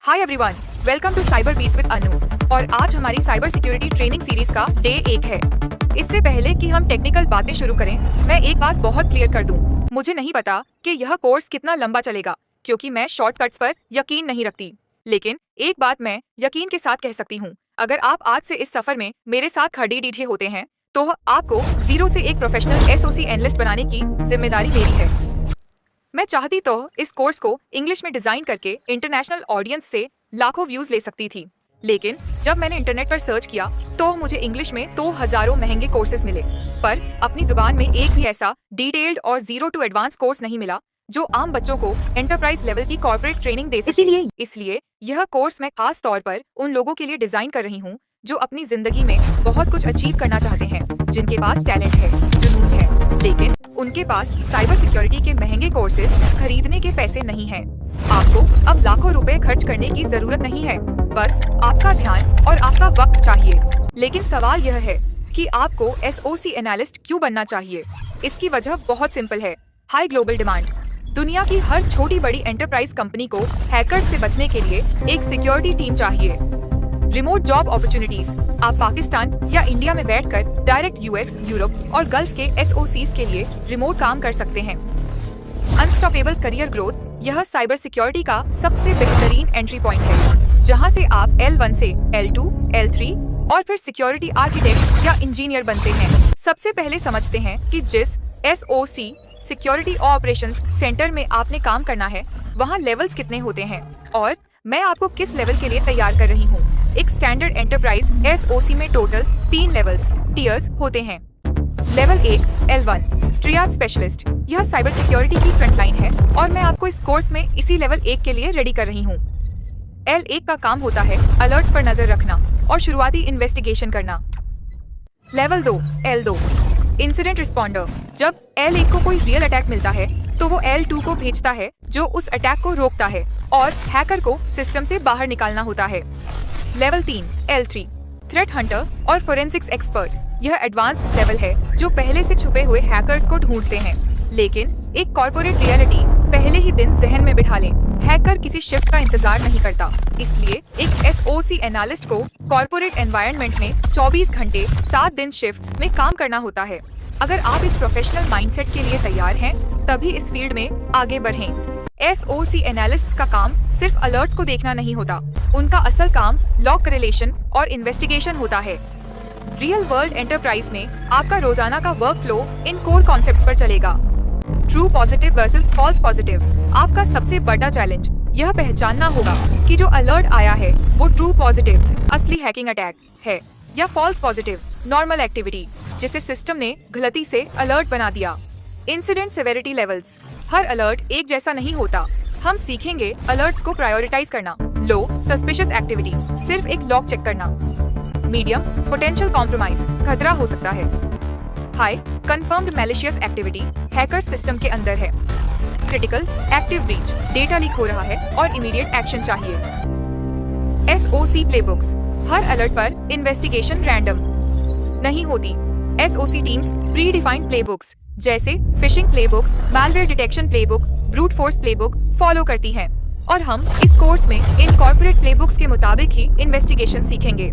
Hi everyone, welcome to Cyber Beats with Anu. और आज हमारी साइबर सिक्योरिटी ट्रेनिंग सीरीज का डे 1 है। इससे पहले कि हम टेक्निकल बातें शुरू करें, मैं एक बात बहुत क्लियर कर दूं। मुझे नहीं पता कि यह कोर्स कितना लंबा चलेगा, क्योंकि मैं शॉर्टकट्स पर यकीन नहीं रखती। लेकिन एक बात मैं यकीन के साथ कह सकती हूँ, अगर आप आज से इस सफर में मेरे साथ खड़े डीठे होते हैं, तो आपको जीरो से एक प्रोफेशनल SOC एनालिस्ट बनाने की जिम्मेदारी मेरी है। मैं चाहती तो इस कोर्स को इंग्लिश में डिजाइन करके इंटरनेशनल ऑडियंस से लाखों व्यूज ले सकती थी, लेकिन जब मैंने इंटरनेट पर सर्च किया तो मुझे इंग्लिश में तो हजारों महंगे कोर्सेज मिले, पर अपनी जुबान में एक भी ऐसा डिटेल्ड और जीरो टू एडवांस कोर्स नहीं मिला जो आम बच्चों को एंटरप्राइज लेवल की कॉर्पोरेट ट्रेनिंग दे सके। इसलिए यह कोर्स मैं खास तौर पर उन लोगों के लिए डिजाइन कर रही हूँ जो अपनी जिंदगी में बहुत कुछ अचीव करना चाहते हैं, जिनके पास टैलेंट है, जुनून है, लेकिन उनके पास साइबर सिक्योरिटी के महंगे कोर्सेज खरीदने के पैसे नहीं हैं। आपको अब लाखों रुपए खर्च करने की जरूरत नहीं है, बस आपका ध्यान और आपका वक्त चाहिए। लेकिन सवाल यह है कि आपको SOC एनालिस्ट क्यों बनना चाहिए? इसकी वजह बहुत सिंपल है, हाई ग्लोबल डिमांड। दुनिया की हर छोटी बड़ी एंटरप्राइज कंपनी को हैकर्स से बचने के लिए एक सिक्योरिटी टीम चाहिए। रिमोट जॉब अपॉर्चुनिटीज, आप पाकिस्तान या इंडिया में बैठकर डायरेक्ट US, यूरोप और गल्फ के SOCs के लिए रिमोट काम कर सकते हैं। अनस्टॉपेबल करियर ग्रोथ, यह साइबर सिक्योरिटी का सबसे बेहतरीन एंट्री पॉइंट है, जहां से आप L1 से L2, L3 और फिर सिक्योरिटी आर्किटेक्ट या इंजीनियर बनते हैं। सबसे पहले समझते हैं कि जिस SOC सिक्योरिटी ऑपरेशंस सेंटर में आपने काम करना है, वहां लेवल्स कितने होते हैं और मैं आपको किस लेवल के लिए तैयार कर रही हूँ। एक स्टैंडर्ड एंटरप्राइज SOC में टोटल 3 लेवल्स टीयर्स होते हैं। लेवल 1 L1 ट्रियाज स्पेशलिस्ट, यह साइबर सिक्योरिटी की फ्रंटलाइन है और मैं आपको इस कोर्स में इसी लेवल 1 के लिए रेडी कर रही हूँ। L1 का काम होता है अलर्ट्स पर नजर रखना और शुरुआती इन्वेस्टिगेशन करना। लेवल 2 L2 इंसिडेंट रिस्पॉन्डर, जब L1 को कोई रियल अटैक मिलता है तो वो L2 को भेजता है जो उस अटैक को रोकता है और हैकर को सिस्टम से बाहर निकालना होता है। लेवल 3 L3 थ्रेट हंटर और फोरेंसिक्स एक्सपर्ट, यह एडवांस्ड लेवल है जो पहले से छुपे हुए हैकर्स को ढूंढते हैं, लेकिन एक कॉर्पोरेट रियलिटी पहले ही दिन जहन में बिठा लें, हैकर किसी शिफ्ट का इंतजार नहीं करता। इसलिए एक SOC एनालिस्ट को कॉर्पोरेट एनवायरनमेंट में 24 घंटे 7 दिन शिफ्ट्स में काम करना होता है। अगर आप इस प्रोफेशनल माइंडसेट के लिए तैयार हैं, तभी इस फील्ड में आगे बढ़ें। SOC एनालिस्ट्स का काम सिर्फ अलर्ट्स को देखना नहीं होता, उनका असल काम लॉग करेलेशन और इन्वेस्टिगेशन होता है। रियल वर्ल्ड एंटरप्राइज में आपका रोजाना का work flow in core concepts पर चलेगा। True positive versus false positive, आपका सबसे बड़ा चैलेंज यह पहचानना होगा कि जो अलर्ट आया है वो ट्रू पॉजिटिव असली हैकिंग अटैक है या फॉल्स पॉजिटिव नॉर्मल एक्टिविटी जिसे सिस्टम ने गलती से अलर्ट बना दिया। इंसिडेंट सेवेरिटी लेवल्स, हर अलर्ट एक जैसा नहीं होता। हम सीखेंगे अलर्ट्स को प्रायोरिटाइज करना। लो सस्पिशियस एक्टिविटी, सिर्फ एक लॉग चेक करना। मीडियम पोटेंशियल कॉम्प्रोमाइज, खतरा हो सकता है। High confirmed malicious activity, hacker system के अंदर है। Critical active breach, data leak हो रहा है और इमीडिएट एक्शन चाहिए। SOC प्लेबुक्स, हर अलर्ट पर इन्वेस्टिगेशन रैंडम नहीं होती। SOC टीम्स प्री डिफाइंड प्लेबुक्स जैसे fishing playbook, malware detection playbook, brute force playbook follow करती हैं और हम इस कोर्स में इन कॉर्पोरेट प्लेबुक्स के मुताबिक ही इन्वेस्टिगेशन सीखेंगे।